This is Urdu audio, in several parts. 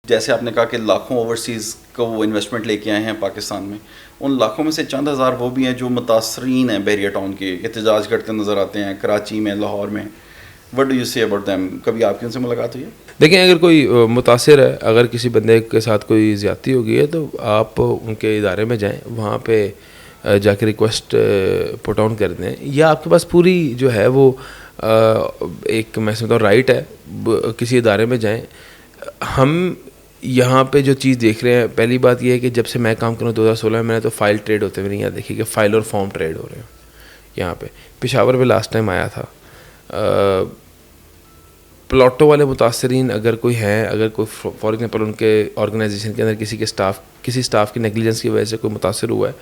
جیسے آپ نے کہا کہ لاکھوں اوورسیز کو وہ انویسٹمنٹ لے کے آئے ہیں پاکستان میں, ان لاکھوں میں سے چند ہزار وہ بھی ہیں جو متاثرین ہیں بحریہ ٹاؤن کے, احتجاج کرتے نظر آتے ہیں کراچی میں, لاہور میں. وٹ ڈو یو سے اباؤٹ دیم؟ کبھی آپ کی ان سے ملاقات ہوئی ہے؟ دیکھیں, اگر کوئی متاثر ہے, اگر کسی بندے کے ساتھ کوئی زیادتی ہو گئی ہے تو آپ ان کے ادارے میں جائیں, وہاں پہ جا کے ریکویسٹ پٹ آن کر دیں, یا آپ کے پاس پوری جو ہے وہ ایک میں سمجھتا ہوں رائٹ ہے, کسی ادارے میں جائیں. ہم یہاں پہ جو چیز دیکھ رہے ہیں, پہلی بات یہ ہے کہ جب سے میں کام کروں 2016 میں, میں نے تو فائل ٹریڈ ہوتے ہوئے نہیں یہاں دیکھی کہ فائل اور فارم ٹریڈ ہو رہے ہیں یہاں پہ. پشاور میں لاسٹ ٹائم آیا تھا. پلاٹوں والے متاثرین اگر کوئی ہیں, اگر کوئی فار ایگزامپل ان کے آرگنائزیشن کے اندر کسی اسٹاف کی نیگلیجنس کی وجہ سے کوئی متاثر ہوا ہے,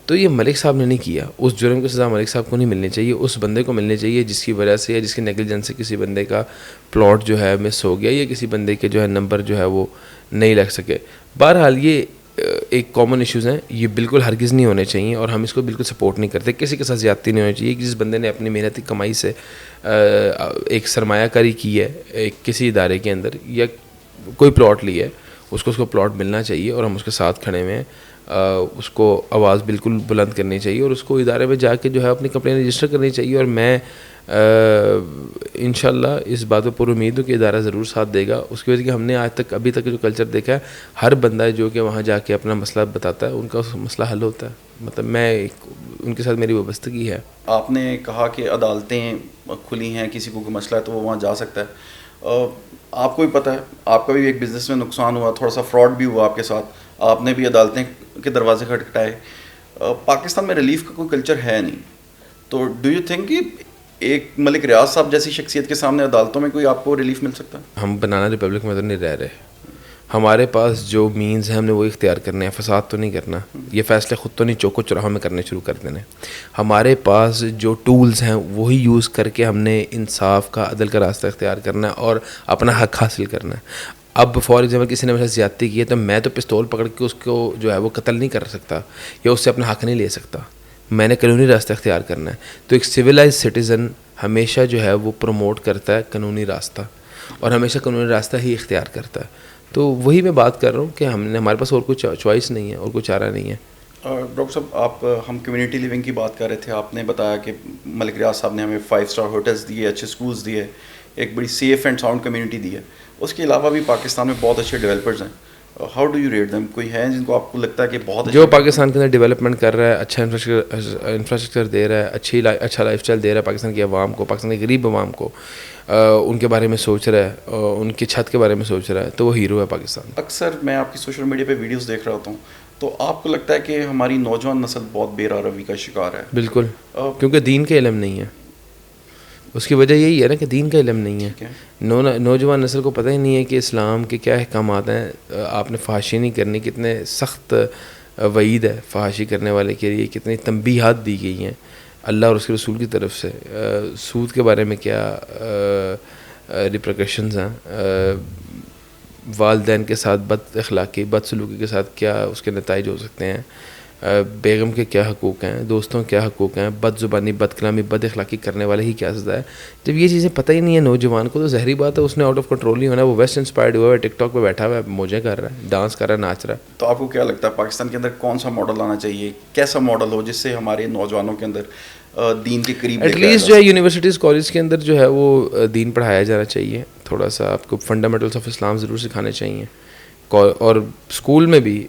تو یہ ملک صاحب نے نہیں کیا. اس جرم کی سزا ملک صاحب کو نہیں ملنی چاہیے, اس بندے کو ملنی چاہیے جس کی وجہ سے یا جس کی نیگلیجنس سے کسی بندے کا پلاٹ جو ہے مس ہو گیا, یا کسی بندے کے جو ہے نمبر جو ہے وہ نہیں لگ سکے. بہرحال یہ ایک کامن ایشوز ہیں, یہ بالکل ہرگز نہیں ہونے چاہیے, اور ہم اس کو بالکل سپورٹ نہیں کرتے. کسی کے ساتھ زیادتی نہیں ہونی چاہیے. جس بندے نے اپنی محنتی کمائی سے ایک سرمایہ کاری کی ہے ایک کسی ادارے کے اندر, یا کوئی پلاٹ لی ہے, اس کو پلاٹ ملنا چاہیے, اور ہم اس کے ساتھ کھڑے ہوئے ہیں. اس کو آواز بالکل بلند کرنی چاہیے, اور اس کو ادارے میں جا کے جو ہے اپنی کمپلین رجسٹر کرنی چاہیے. اور میں انشاءاللہ اس بات پہ پوری امید ہوں کہ ادارہ ضرور ساتھ دے گا. اس کی وجہ کہ ہم نے آج تک ابھی تک جو کلچر دیکھا ہے, ہر بندہ جو کہ وہاں جا کے اپنا مسئلہ بتاتا ہے, ان کا مسئلہ حل ہوتا ہے. مطلب میں ان کے ساتھ میری وابستگی ہے. آپ نے کہا کہ عدالتیں کھلی ہیں, کسی کو کوئی مسئلہ ہے تو وہ وہاں جا سکتا ہے. آپ کو بھی پتہ ہے, آپ کا بھی ایک بزنس میں نقصان ہوا, تھوڑا سا فراڈ بھی ہوا آپ کے ساتھ, آپ نے بھی عدالتیں کے دروازے کھٹکھٹائے. پاکستان میں ریلیف کا کوئی کلچر ہے نہیں, تو ڈو یو تھنک کہ ایک ملک ریاض صاحب جیسی شخصیت کے سامنے عدالتوں میں کوئی آپ کو ریلیف مل سکتا ہے؟ ہم بنانا ریپبلک میں تو نہیں رہ رہے. ہمارے پاس جو مینز ہیں ہم نے وہ اختیار کرنے ہیں, فساد تو نہیں کرنا. یہ فیصلے خود تو نہیں چوکو چوراہوں میں کرنے شروع کر دینے. ہمارے پاس جو ٹولز ہیں وہی یوز کر کے ہم نے انصاف کا, عدل کا راستہ اختیار کرنا ہے اور اپنا حق حاصل کرنا ہے. اب فار ایگزامپل کسی نے میرے ساتھ زیادتی کی ہے, تو میں تو پستول پکڑ کے اس کو جو ہے وہ قتل نہیں کر سکتا, یا اس سے اپنا حق نہیں لے سکتا. میں نے قانونی راستہ اختیار کرنا ہے. تو ایک سویلائز سٹیزن ہمیشہ جو ہے وہ پروموٹ کرتا ہے قانونی راستہ, اور ہمیشہ قانونی راستہ ہی اختیار کرتا ہے. تو وہی میں بات کر رہا ہوں کہ ہمارے پاس اور کوئی چوائس نہیں ہے, اور کوئی چارہ نہیں ہے. ڈاکٹر صاحب, ہم کمیونٹی لیونگ کی بات کر رہے تھے. آپ نے بتایا کہ ملک ریاض صاحب نے ہمیں 5 اسٹار ہوٹلز دیے, اچھے اسکولز دیے, ایک بڑی سیف اینڈ ساؤنڈ کمیونٹی دی ہے. اس کے علاوہ بھی پاکستان میں بہت اچھے ڈیولپرز ہیں. How do you rate them? کوئی ہیں جن کو آپ کو لگتا ہے کہ بہت جو پاکستان کے اندر ڈیولپمنٹ کر رہا ہے, اچھا انفراسٹرکچر دے رہا ہے, اچھا لائف اسٹائل دے رہا ہے پاکستان کی عوام کو, پاکستان کی غریب عوام کو, ان کے بارے میں سوچ رہا ہے, ان کی چھت کے بارے میں سوچ رہا ہے, تو وہ ہیرو ہے پاکستان. اکثر میں آپ کی سوشل میڈیا پہ ویڈیوز دیکھ رہا ہوتا ہوں, تو آپ کو لگتا ہے کہ ہماری نوجوان نسل بہت بے روی کا شکار ہے؟ بالکل, کیونکہ دین کا علم نہیں ہے. اس کی وجہ یہی ہے نا کہ دین کا علم نہیں ہے. نوجوان نسل کو پتہ ہی نہیں ہے کہ اسلام کے کیا احکامات ہیں. آپ نے فحاشی نہیں کرنی, کتنے سخت وعید ہے فحاشی کرنے والے کے لیے, کتنی تنبیہات دی گئی ہیں اللہ اور اس کے رسول کی طرف سے. سود کے بارے میں کیا ریپریکشنز ہیں, والدین کے ساتھ بد اخلاقی, بد سلوکی کے ساتھ کیا اس کے نتائج ہو سکتے ہیں, بیگم کے کیا حقوق ہیں, دوستوں کے کیا حقوق ہیں, بد زبانی, بد کلامی, بد اخلاقی کرنے والے ہی کیا سزا ہے. جب یہ چیزیں پتہ ہی نہیں ہے نوجوان کو, تو ظاہری بات ہے اس نے آؤٹ آف کنٹرول ہی ہونا ہے. وہ ویسٹ انسپائرڈ ہوا ہے, ٹک ٹاک پہ بیٹھا ہوا ہے, موجیں کر رہا ہے, ڈانس کر رہا ہے, ناچ رہا ہے. تو آپ کو کیا لگتا ہے پاکستان کے اندر کون سا ماڈل آنا چاہیے, کیسا ماڈل ہو جس سے ہمارے نوجوانوں کے اندر دین کے قریب ایٹ لیسٹ جو ہے یونیورسٹیز کالج کے اندر جو ہے وہ دین پڑھایا جانا چاہیے. تھوڑا سا آپ کو فنڈامنٹلس آف اسلام ضرور سکھانے چاہیے, اور اسکول میں بھی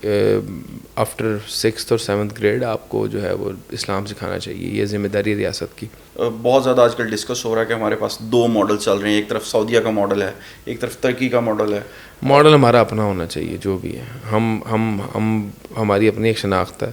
آفٹر 6th اور 7th گریڈ آپ کو جو ہے وہ اسلام سکھانا چاہیے. یہ ذمہ داری ریاست کی. بہت زیادہ آج کل ڈسکس ہو رہا ہے کہ ہمارے پاس 2 ماڈل چل رہے ہیں, ایک طرف سعودیہ کا ماڈل ہے, ایک طرف ترکی کا ماڈل ہے. ماڈل ہمارا اپنا ہونا چاہیے جو بھی ہے. ہماری اپنی ایک شناخت ہے,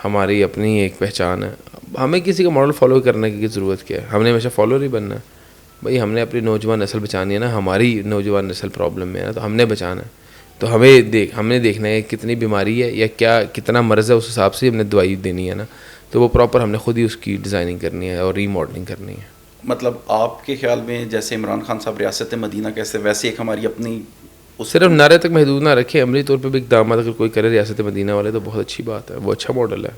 ہماری اپنی ایک پہچان ہے. ہمیں کسی کا ماڈل فالو کرنے کی ضرورت کیا ہے؟ ہم نے ہمیشہ فالو نہیں بننا ہے بھائی. ہم نے اپنی نوجوان نسل بچانی ہے نا, ہماری نوجوان نسل پرابلم میں ہے نا, تو ہم نے بچانا ہے. تو ہم نے دیکھنا ہے کتنی بیماری ہے یا کتنا مرض ہے, اس حساب سے ہم نے دوائی دینی ہے نا. تو وہ پراپر ہم نے خود ہی اس کی ڈیزائننگ کرنی ہے اور ری ماڈلنگ کرنی ہے. مطلب آپ کے خیال میں جیسے عمران خان صاحب ریاست مدینہ کیسے, ویسے ایک ہماری اپنی صرف نعرے تک محدود نہ رکھے, عملی طور پہ بھی اقدامات اگر کوئی کرے ریاست مدینہ والے تو بہت اچھی بات ہے, وہ اچھا ماڈل ہے.